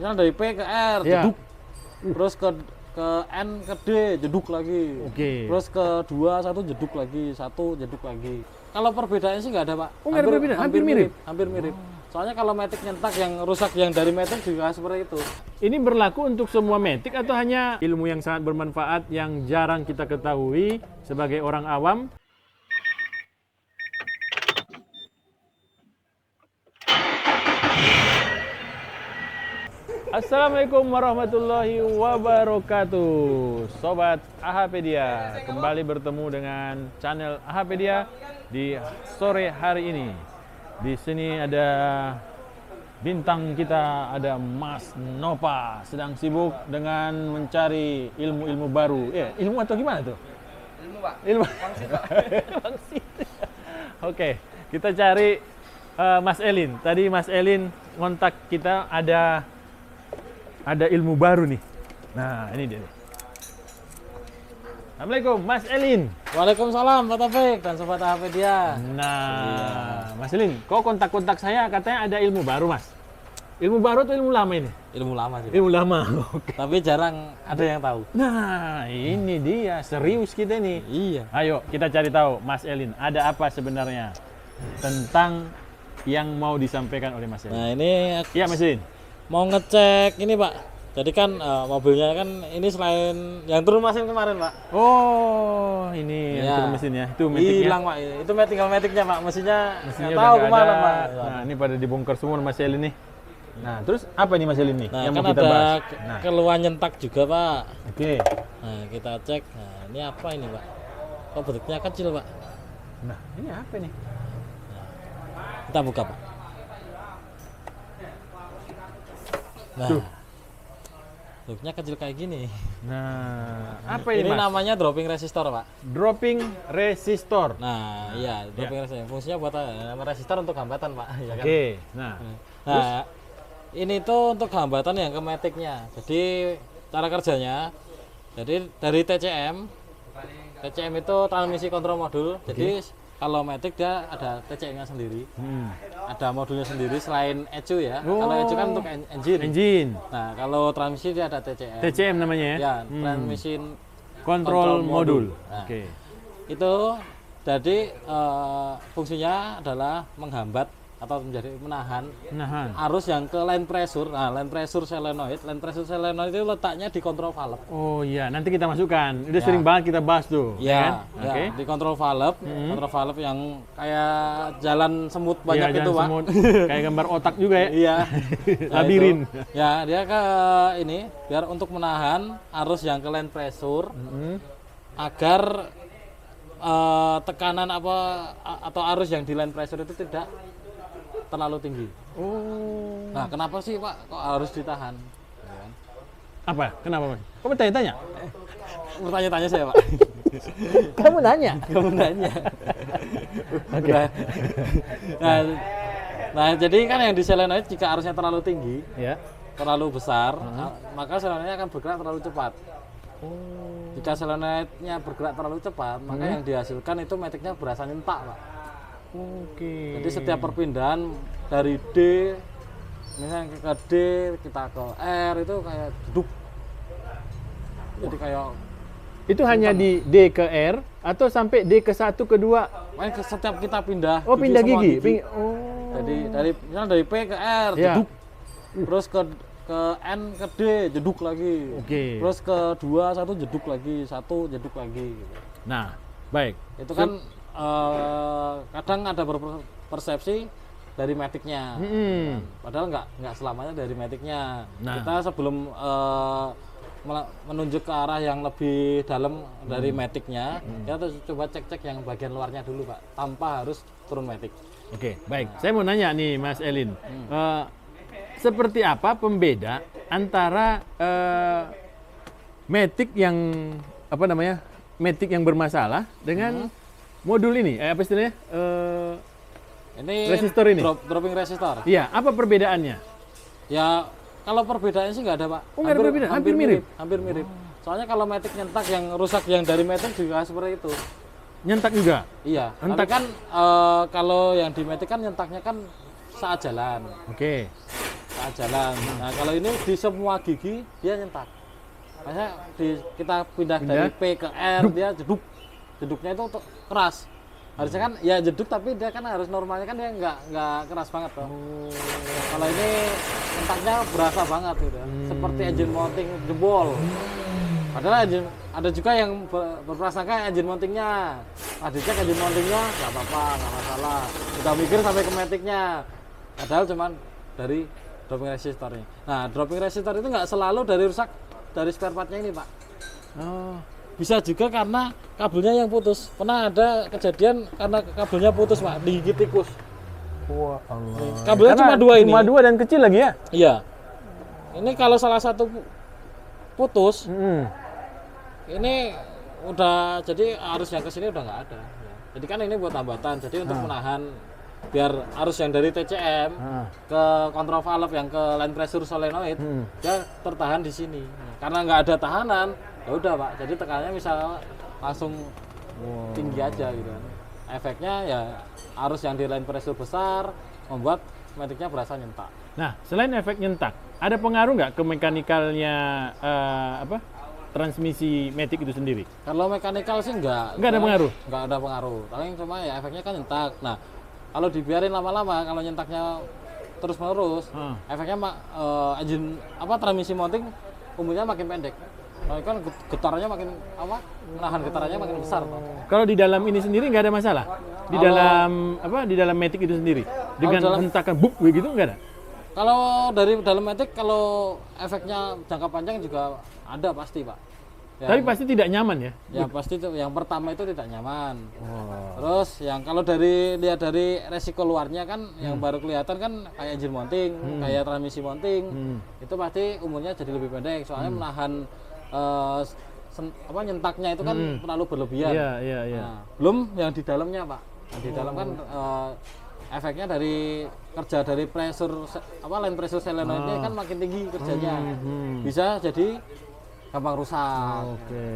misalnya dari P ke R, Ya. jeduk. Terus ke N ke D, jeduk lagi. Oke. Terus ke 2, 1 jeduk lagi, 1 jeduk lagi. Kalau perbedaannya sih nggak ada, Pak. Oh, nggak ada perbedaan? Hampir mirip? Hampir mirip. Soalnya kalau matic nyentak yang rusak yang dari matic juga seperti itu. Ini berlaku untuk semua matic atau hanya ilmu yang sangat bermanfaat yang jarang kita ketahui sebagai orang awam? Assalamualaikum warahmatullahi wabarakatuh. Sobat Ahapedia, kembali bertemu dengan channel Ahapedia di sore hari ini. Di sini ada bintang kita, ada Mas Nova, sedang sibuk dengan mencari ilmu-ilmu baru. Ya, ilmu atau gimana tuh? Ilmu, Pak. Ilmu. Wangsit, Pak. Wangsit. Oke, kita cari Mas Elin. Tadi Mas Elin ngontak kita ada ilmu baru nih. Nah, ini dia nih. Assalamualaikum, Mas Elin. Waalaikumsalam, Pak Taufik dan Sobat Ahapedia. Nah, Mas Elin, kok kontak-kontak saya katanya ada ilmu baru, Mas? Ilmu baru atau ilmu lama ini? Ilmu lama sih. Ilmu lama. Oke. Tapi jarang ada yang tahu. Nah, ini dia, serius kita nih. Iya. Ayo, kita cari tahu, Mas Elin, ada apa sebenarnya tentang yang mau disampaikan oleh Mas Elin? Nah, ini Iya, Mas Elin. mau ngecek ini, Pak. Jadi kan mobilnya kan ini selain yang turun mesin kemarin, Pak. Oh, ini yang Iya. turun mesin ya. Itu metiknya. Hilang, Pak. Itu tinggal metiknya, Pak. Mesinnya Mesinnya nggak udah tahu nggak kemana, ada. Pak. Nah, ini pada dibongkar semua Mas Elin nih. Nah, terus apa nih Mas Elin nih Nah, yang kan mau kita ada bahas? Nah, keluhan nyentak juga, Pak. oke. Nah, kita cek. Nah, ini apa ini, Pak? Kok bentuknya kecil, Pak? Nah, ini apa nih? Kita buka, Pak. Nah, Tuh. bentuknya kecil kayak gini. Nah, apa ini, Ini Mas? namanya dropping resistor, Pak. Dropping resistor. Nah, iya, dropping resistor. Fungsinya buat resistor untuk hambatan, Pak. Ya kan? Oke. Nah, Nah, ini tuh untuk hambatan yang ke matic-nya. Jadi cara kerjanya, jadi dari TCM itu transmisi kontrol modul. Jadi kalau matic dia ada TCM-nya sendiri, ada modulnya sendiri selain ECU ya. Oh. Kalau ECU kan untuk engine. engine. Nah, kalau transmisi dia ada TCM. TCM namanya ya? Ya, transmission Control modul. Nah, Oke. itu jadi fungsinya adalah menghambat atau menjadi menahan Nahan. arus yang ke line pressure. Nah, line pressure solenoid itu letaknya di kontrol valve. Oh iya, nanti kita masukkan. Udah sering banget kita bahas tuh. Ya, kan? ya, Oke. di kontrol valve yang kayak jalan semut Iya, banyak itu, jangan Pak. semut. Kayak gambar otak juga ya. Iya. Nah, Labirin. itu. Ya, dia ke ini biar untuk menahan arus yang ke line pressure agar tekanan atau arus yang di line pressure itu tidak terlalu tinggi. Oh. Nah, kenapa sih, Pak, kok harus ditahan? Ya kan? Apa? Kenapa, Mas? Kok bertanya-tanya? Bertanya-tanya saya, Pak. Kamu nanya. Kamu nanya. Oke. Nah, jadi kan yang di solenoid jika arusnya terlalu tinggi, Ya. terlalu besar, maka solenoidnya akan bergerak terlalu cepat. Oh. Jika solenoidnya bergerak terlalu cepat, maka yang dihasilkan itu maticnya berasa nyentak, Pak. Oke. Jadi setiap perpindahan dari D, misalnya ke D, kita ke R itu kayak duduk. Jadi kayak Itu hanya di D ke R atau sampai D ke 1 ke 2? setiap kita pindah. Oh, pindah semua gigi. Oh. Jadi misalnya dari P ke R, Ya. jeduk. Terus ke N ke D, jeduk lagi. Oke. Terus ke 2, 1 jeduk lagi, 1 jeduk lagi. Gitu. Nah, baik. Itu kan kadang ada persepsi dari matic-nya. Padahal nggak selamanya dari matic-nya. Nah. Kita sebelum menunjuk ke arah yang lebih dalam dari matic-nya, kita coba cek-cek yang bagian luarnya dulu, Pak, tanpa harus turun matic. Oke, baik. Saya mau nanya nih, Mas Elin. Seperti apa pembeda antara matic yang matic yang bermasalah dengan modul ini? Apa istilahnya? Ini Resistor ini? dropping resistor. Iya, apa perbedaannya? Ya, kalau perbedaannya sih nggak ada, Pak. Oh, nggak ada perbedaan? Hampir mirip? Hampir mirip. Soalnya kalau matic nyentak yang rusak yang dari matic juga seperti itu. Nyentak juga? Iya. Hentak. Tapi kan kalau yang di matic kan nyentaknya kan saat jalan. Oke. saat jalan. Nah, kalau ini di semua gigi dia nyentak. Misalnya kita pindah dari P ke R, dia jeduknya itu keras. Harusnya kan ya jeduk, tapi dia kan harus normalnya kan dia nggak keras banget toh. Kalau ini nyentaknya berasa banget gitu. Seperti engine mounting jebol. Padahal ada juga yang berprasangka engine mountingnya. Dicek engine mountingnya nggak apa-apa, nggak masalah. Kita mikir sampai ke maticnya. Padahal cuman dari dropping resistornya. Nah, dropping resistor itu nggak selalu dari rusak dari spare partnya ini, Pak. Bisa juga karena kabelnya yang putus. Pernah ada kejadian karena kabelnya putus, Pak, digigit tikus. Wah, Allah. Kabelnya cuma 2 ini. Cuma 2 dan kecil lagi ya? Iya. Ini kalau salah satu putus, ini udah jadi arus yang ke sini udah nggak ada. Jadi kan ini buat hambatan. Jadi untuk menahan biar arus yang dari TCM ke kontrol valve yang ke line pressure solenoid dia tertahan di sini. Karena nggak ada tahanan, ya udah Pak. Jadi tekanannya misal langsung tinggi aja gitu. Efeknya ya arus yang di line pressure besar membuat maticnya berasa nyentak. Nah, selain efek nyentak, ada pengaruh nggak ke mekanikalnya transmisi matic itu sendiri? Kalau mekanikal sih nggak ada pengaruh. Nggak ada pengaruh. Tapi cuma ya efeknya kan nyentak. Nah, kalau dibiarin lama-lama, kalau nyentaknya terus-menerus, efeknya engine transmisi mounting umumnya makin pendek. Nah, kan getarannya makin menahan getarannya makin besar. Kalau di dalam ini sendiri nggak ada masalah. Di dalam matic itu sendiri dengan hentakan buk gitu nggak ada. Kalau dari dalam matic, kalau efeknya jangka panjang juga ada pasti, Pak. Tapi pasti tidak nyaman ya? Ya pasti itu. Yang pertama itu tidak nyaman. Terus yang kalau lihat dari resiko luarnya kan, yang baru kelihatan kan kayak engine mounting, kayak transmisi mounting, itu pasti umurnya jadi lebih pendek. Soalnya menahan nyentaknya itu kan terlalu berlebihan. Iya. Nah, belum yang di dalamnya, Pak. Yang di dalam kan efeknya dari kerja dari pressure line pressure solenoidnya kan makin tinggi kerjanya. Bisa jadi gampang rusak. Oke.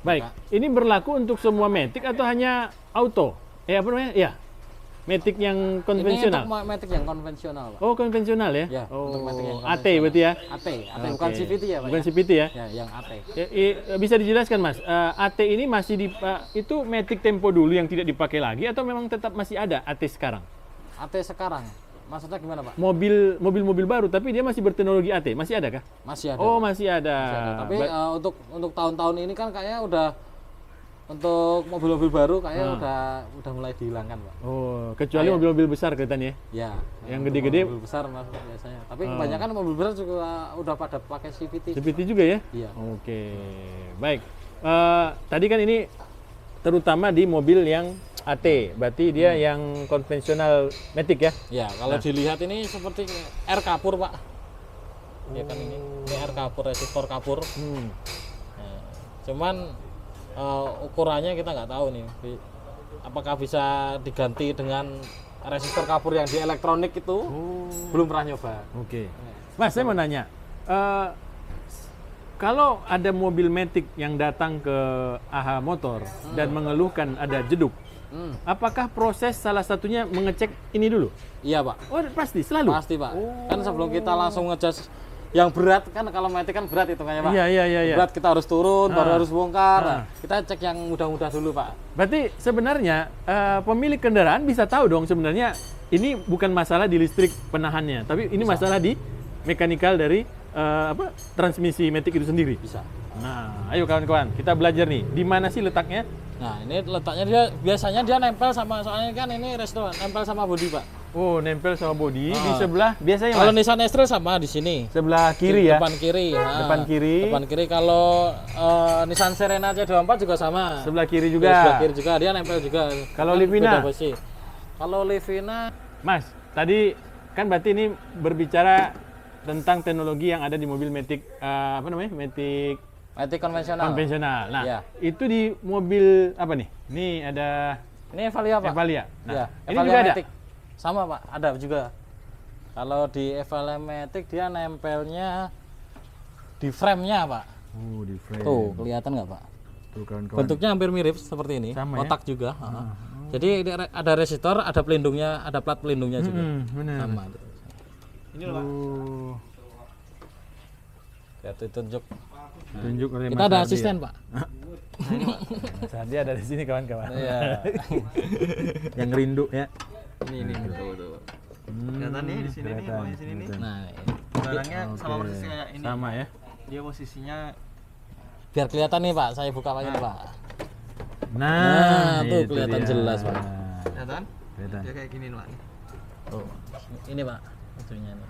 Baik, ini berlaku untuk semua matic atau hanya auto? Apa namanya? Ya. Matic yang konvensional. Ini untuk matic yang konvensional, Pak. Oh, konvensional ya? Ya, untuk matic yang AT berarti ya? AT, bukan CVT ya, Pak. Bukan CVT ya? Ya, yang AT. Bisa dijelaskan, Mas? AT ini masih itu matic tempo dulu yang tidak dipakai lagi atau memang tetap masih ada AT sekarang? AT sekarang. Maksudnya gimana, Pak? Mobil baru tapi dia masih berteknologi AT, masih ada kah? Masih ada. Oh, masih ada. Tapi untuk tahun-tahun ini kan kayaknya udah untuk mobil-mobil baru kayaknya udah mulai dihilangkan, Pak. Oh, kecuali mobil-mobil besar kelihatannya ya. Yang gede-gede mobil besar biasanya. Tapi kebanyakan mobil besar juga udah pada pakai CVT. CVT juga ya? Iya. Oke. Baik. Tadi kan ini terutama di mobil yang AT, berarti dia yang konvensional matic ya? Ya, kalau dilihat ini seperti R kapur, Pak. Ya kan ini R kapur, resistor kapur. Nah, cuman ukurannya kita nggak tahu nih, apakah bisa diganti dengan resistor kapur yang di elektronik itu. Belum pernah nyoba. Oke. Mas, saya mau nanya, kalau ada mobil matic yang datang ke AHA Motor dan mengeluhkan ada jeduk, apakah proses salah satunya mengecek ini dulu? Iya, Pak. Oh, pasti, selalu? Pasti, Pak. Kan sebelum kita langsung ngecas yang berat, kan kalau matic kan berat hitungannya, Pak. Iya. Berat kita harus turun, baru harus bongkar. Nah, kita cek yang mudah-mudah dulu, Pak. Berarti sebenarnya pemilik kendaraan bisa tahu dong sebenarnya ini bukan masalah di listrik penahannya, tapi ini masalah di mekanikal dari transmisi matic itu sendiri. Bisa. Nah, ayo kawan-kawan, kita belajar nih. Di mana sih letaknya? Nah, ini letaknya biasanya dia nempel sama, soalnya kan ini restoran nempel sama bodi, Pak. Oh, nempel sama bodi di sebelah biasanya. Kalau Mas? Nissan X-Trail sama di sini. Sebelah kiri ya. Depan kiri. Depan kiri. Depan kiri. Kalau Nissan Serena C24 juga sama. Sebelah kiri juga. Sebelah kiri juga, dia nempel juga. Kalau Livina? Kalau Livina, Mas, tadi kan berarti ini berbicara tentang teknologi yang ada di mobil matic matic konvensional. Nah, ya. itu di mobil apa nih? Ini ada Evalia, Pak. Evalia. Nah, ya, ini Evalia juga Matic. Sama, Pak, ada juga. Kalau di Evalia Matic dia nempelnya di frame-nya, Pak. Oh, di frame. Tuh, kelihatan nggak, Pak? Tuh, kawan-kawan. Bentuknya hampir mirip seperti ini. Sama, otak juga. Jadi ini ada resistor, ada pelindungnya, ada plat pelindungnya juga. Benar. Sama. Ini loh Pak. Ya tunjuk. Tunjuk oleh Kita Mas ada Ardi, asisten ya? Pak. Mas Ardi ada di sini kawan-kawan. Iya. Yang rindu ya. Ini tuh. Kelihatan nih di sini nih, kelihatan, di sini nih. kelihatan. Nah, Barangnya sama Oke. persis kayak ini. Sama ya. Dia posisinya biar kelihatan nih Pak, saya buka Pak ini Pak. Nah, tuh itu kelihatan dia. jelas, Pak. kelihatan? Kelihatan. Dia kayak gini Pak. Oh, ini Pak, ujungnya nih.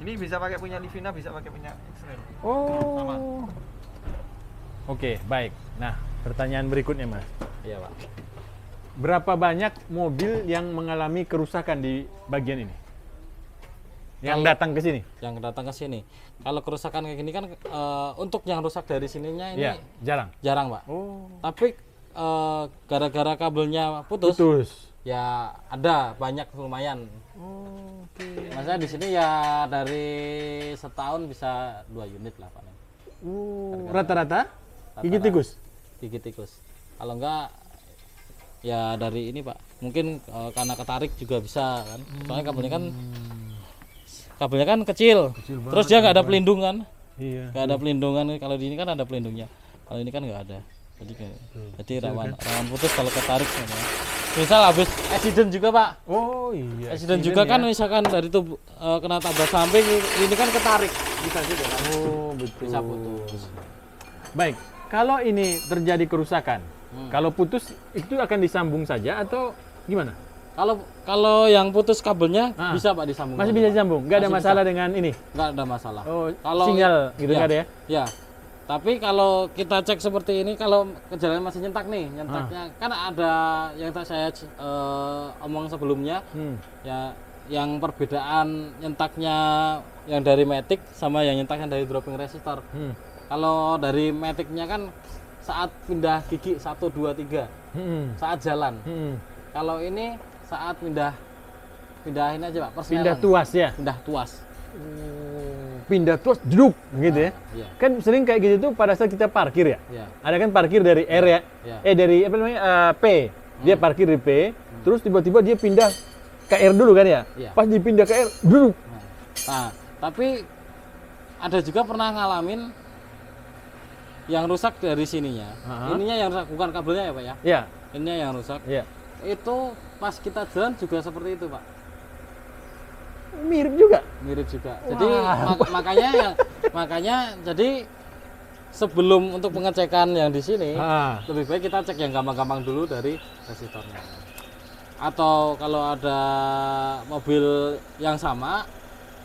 Ini bisa pakai punya Livina, bisa pakai punya X-Trail. Oh. Sama. Oke, baik. Nah, pertanyaan berikutnya, Mas. Iya Pak. Berapa banyak mobil yang mengalami kerusakan di bagian ini? Yang Kalau- datang ke sini? Yang datang ke sini. Kalau kerusakan kayak gini kan untuk yang rusak dari sininya ini Iya, jarang. jarang Pak. Oh. Tapi gara-gara kabelnya putus, Putus. ya ada banyak lumayan. Oke. Maksudnya di sini ya dari setahun bisa 2 unit lah Pak. Rata-rata gigi tikus. Gigi tikus. Kalau enggak ya dari ini Pak. Mungkin karena ketarik juga bisa kan. Soalnya kabelnya kan kecil. Terus dia nggak ada pelindungan. Iya. Nggak ada pelindungan. Kalau di ini kan ada pelindungnya. Kalau ini kan nggak ada. Jadi rawan putus kalau ketarik. Misal habis accident juga Pak. Oh iya. Accident juga kan misalkan dari tubuh kena tabrak samping ini kan ketarik bisa juga kan. Oh betul. Bisa putus. Baik. Kalau ini terjadi kerusakan, kalau putus itu akan disambung saja atau gimana? Kalau yang putus kabelnya Ah. bisa Pak disambung. Masih bisa disambung? Nggak ada Masih masalah dengan ini? Nggak ada masalah. Oh, Kalau sinyal gitu ya, nggak ada ya? Ya. Tapi kalau kita cek seperti ini, kalau jalan masih nyentak nih, nyentaknya kan ada yang saya omong sebelumnya, ya yang perbedaan nyentaknya yang dari Matic sama yang nyentaknya dari dropping resistor. Kalau dari Maticnya kan saat pindah gigi 1, 2, 3 saat jalan. Kalau ini saat pindahin aja Pak, persneling. Pindah tuas ya? Pindah tuas. Pindah tuas jeduk gitu ya? Iya. Kan sering kayak gitu tuh pada saat kita parkir ya? Iya. Ada kan parkir dari R ya? Iya. Dari apa namanya? P. Dia parkir di P, terus tiba-tiba dia pindah ke R dulu kan ya? Iya. Pas dipindah ke R, duduk. Nah, tapi ada juga pernah ngalamin yang rusak dari sininya. Ininya yang rusak, bukan kabelnya ya Pak ya? Ya, Ininya yang rusak. ya. Itu pas kita jalan juga seperti itu Pak. Mirip juga. Mirip juga. Jadi Wah. makanya jadi sebelum untuk pengecekan yang di sini Ah. lebih baik kita cek yang gampang-gampang dulu dari resistornya. Atau kalau ada mobil yang sama,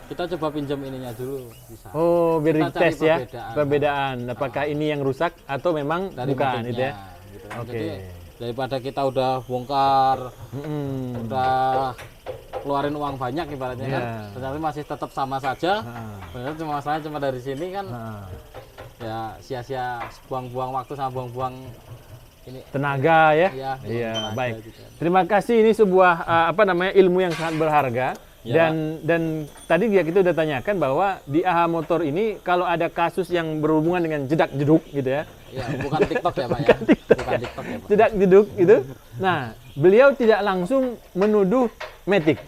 kita coba pinjam ininya dulu bisa. Oh, biar Kita cari dites ya perbedaan. Apakah ini yang rusak atau memang Dari bukan mobilnya, itu ya? gitu. Oke. Jadi daripada kita udah bongkar, udah keluarin uang banyak ibaratnya kan, Iya. ternyata masih tetap sama saja. Ah. Ternyata cuma masalahnya cuma dari sini kan, Ah. ya sia-sia buang-buang waktu sama buang-buang ini. Tenaga ya? Iya, Iya, tenaga baik. juga. Terima kasih, ini sebuah ilmu yang sangat berharga. Ya, Dan tadi ya kita udah tanyakan bahwa di AHA Motor ini kalau ada kasus yang berhubungan dengan jedak-jeduk gitu ya. Ya, bukan TikTok ya Pak ya. Bukan TikTok ya Pak. Jedak-jeduk gitu. Nah, beliau tidak langsung menuduh Matic.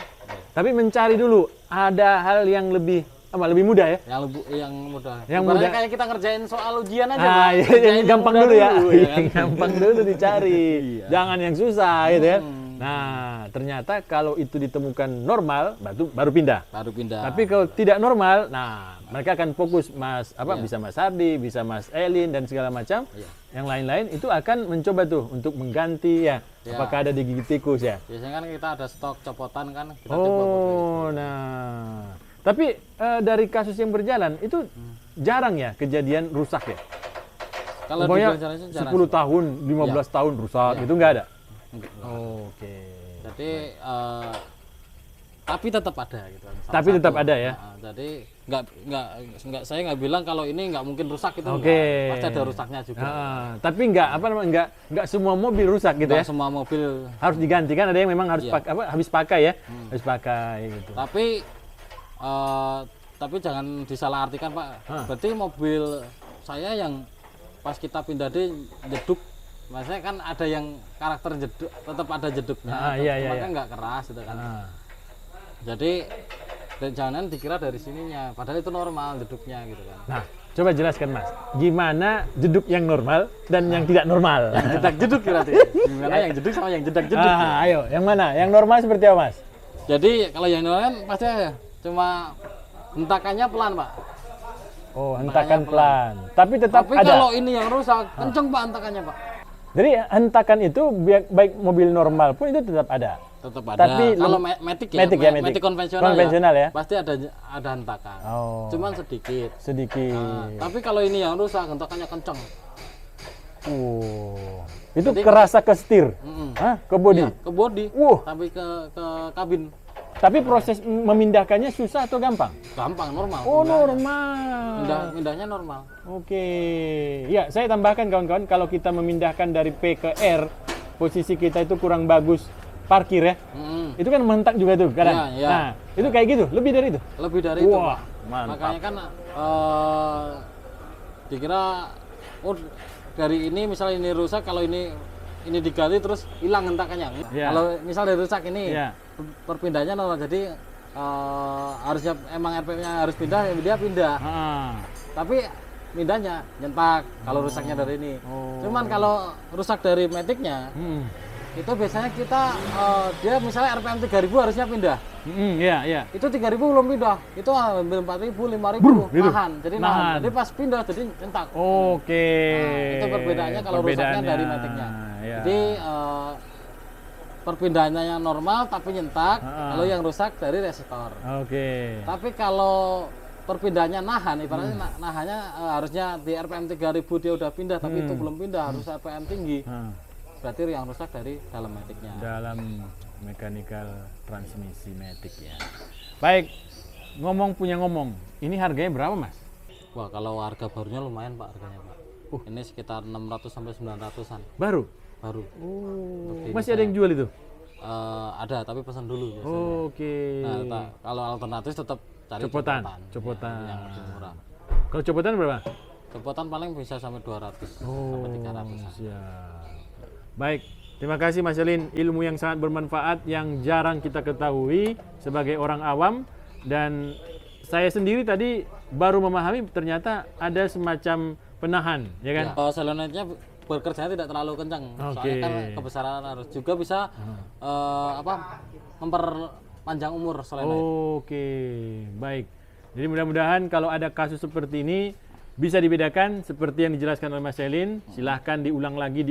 Tapi mencari dulu ada hal yang lebih mudah ya. Yang mudah. Yang Ibaratnya mudah. kayak kita ngerjain soal ujian aja Ah, Pak. ya, Kerjain yang gampang mudah dulu ya. ya kan? Yang gampang dulu dicari. Iya. Jangan yang susah gitu ya. Nah, ternyata kalau itu ditemukan normal, baru pindah. Baru pindah. Tapi kalau tidak normal, nah mereka akan fokus Iya. bisa Mas Ardi, bisa Mas Elin dan segala macam. Iya. Yang lain-lain itu akan mencoba tuh untuk mengganti ya. Iya. Apakah ada di gigi tikus ya? Biasanya kan kita ada stok copotan kan, kita coba pakai. Oh, nah. Tapi dari kasus yang berjalan itu jarang ya kejadian rusak ya. Kalau di Pokoknya jalan itu jarang 10 sih, Pak. tahun, 15 tahun rusak Iya. itu nggak ada. Enggak. Oke. Jadi tapi tetap ada gitu kan. Salah Tapi tetap satu. ada ya? Nah, jadi saya nggak bilang kalau ini nggak mungkin rusak itu. Oke. enggak. Pasti ada rusaknya juga. Tapi nggak semua mobil rusak gitu Nggak ya. semua mobil. Harus diganti kan, ada yang memang harus Iya. habis pakai ya. Habis pakai gitu. Tapi jangan disalahartikan Pak. Berarti mobil saya yang pas kita pindah di jeduk, maksudnya kan ada yang karakter jeduk, tetap ada jeduknya. Iya, Cuma iya. kan nggak keras gitu kan. Ah. Jadi Dan jangan dikira dari sininya, padahal itu normal duduknya gitu kan. Nah, coba jelaskan Mas, gimana jeduk yang normal dan yang tidak normal? Jedak jeduk berarti. Gimana yang jeduk sama yang jedak jeduk? Ayo, yang mana? Yang normal seperti apa Mas? Jadi kalau yang normal kan pasti cuma hentakannya pelan pak. Oh, hentakan pelan. Tapi tetap Tapi ada. kalau ini yang rusak, kenceng pak hentakannya pak. Jadi hentakan itu baik mobil normal pun itu tetap ada. Tetap ada. Tapi Kalau Matic ya, Matic ya, Matic. Matic konvensional, Konvensional ya? pasti ada hentakan. Oh. Cuman sedikit. Sedikit. Nah, tapi kalau ini yang rusak, hentakannya kenceng. Itu Jadi- kerasa ke setir. Mm-mm. Hah? Ke bodi. Iya, ke body, tapi ke kabin. Tapi proses memindahkannya susah atau gampang? Gampang, normal. Oh, pindahnya. normal. Pindahnya normal. Oke. Ya, saya tambahkan kawan-kawan, kalau kita memindahkan dari P ke R, posisi kita itu kurang bagus parkir ya. Mm-mm. Itu kan mentak juga tuh kadang. Iya, iya. Nah, itu kayak gitu, lebih dari itu. Lebih dari itu, Wah, Pak. mantap. Makanya kan dikira dari ini misalnya ini rusak, kalau ini diganti terus hilang hentakannya. Iya. Kalau misalnya rusak ini Iya. perpindahannya normal, jadi harusnya emang RPM-nya harus pindah, ya dia pindah. Ah. Tapi pindahnya nyentak kalau rusaknya dari ini. Oh. Cuman kalau rusak dari Matic-nya itu biasanya kita dia misalnya RPM 3000 harusnya pindah. Iya, iya. Itu 3000 belum pindah. Itu ambil 4000, 5000 gitu. nahan. Jadi nahan. Jadi pas pindah jadi nyentak. Oke. Nah, itu perbedaannya kalau rusaknya dari Matic-nya. Ya. Jadi perpindahannya normal tapi nyentak. Kalau yang rusak dari resistor. Oke. Tapi kalau perpindahannya nahan, ibaratnya nahannya harusnya di RPM 3000 dia udah pindah, tapi itu belum pindah, harus RPM tinggi. Berarti yang rusak dari dalam Matic-nya. Dalam mechanical transmisi Matic ya. Baik, ngomong punya ngomong. Ini harganya berapa, Mas? Wah, kalau harga barunya lumayan Pak harganya Pak. Ini sekitar 600 sampai 900-an Baru? baru. Seperti Masih ada yang jual itu? ada, tapi pesan dulu biasanya. Oke. Nah, kalau alternatif tetap cari Copotan. Ya, Copotan. yang lebih murah. Kalau copotan berapa? Copotan paling bisa sampai 200 sampai 300. Siap. Baik, terima kasih Mas Elin, ilmu yang sangat bermanfaat yang jarang kita ketahui sebagai orang awam, dan saya sendiri tadi baru memahami ternyata ada semacam penahan, ya kan? Solenoidnya bekerjanya tidak terlalu kencang. Soalnya kan kebesaran harus juga bisa memperpanjang umur solenoid. Oke, baik. Jadi mudah-mudahan kalau ada kasus seperti ini bisa dibedakan seperti yang dijelaskan oleh Mas Elin. Silahkan diulang lagi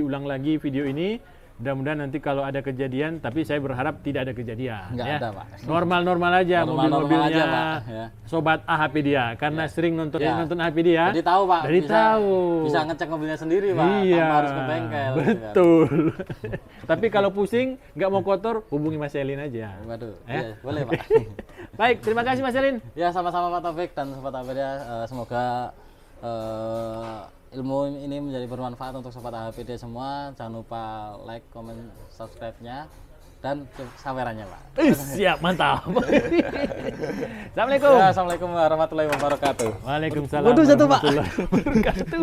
video ini. Mudah-mudahan nanti kalau ada kejadian, tapi saya berharap tidak ada kejadian. Nggak ya. ada, Pak. Normal-normal aja Normal-normal mobil-mobilnya aja, Pak. Ya. Sobat AHPedia, karena sering nonton AHP dia. Jadi tahu Pak. Jadi tahu. Bisa ngecek mobilnya sendiri Pak. Iya, Tanpa harus ke bengkel. betul. Tapi kalau pusing, nggak mau kotor, hubungi Mas Elin aja. Waduh, Ya? iya, boleh Pak. Baik, terima kasih Mas Elin. Ya sama-sama Pak Taufik dan Sobat AHPD. Semoga ilmu ini menjadi bermanfaat untuk Sobat AHPD semua. Jangan lupa like, komen, subscribe-nya dan sawerannya Pak. Siap, mantap. Assalamualaikum. Ya, Assalamualaikum warahmatullahi wabarakatuh. Waalaikumsalam. Waduh, jatuh, Pak. warahmatullahi wabarakatuh.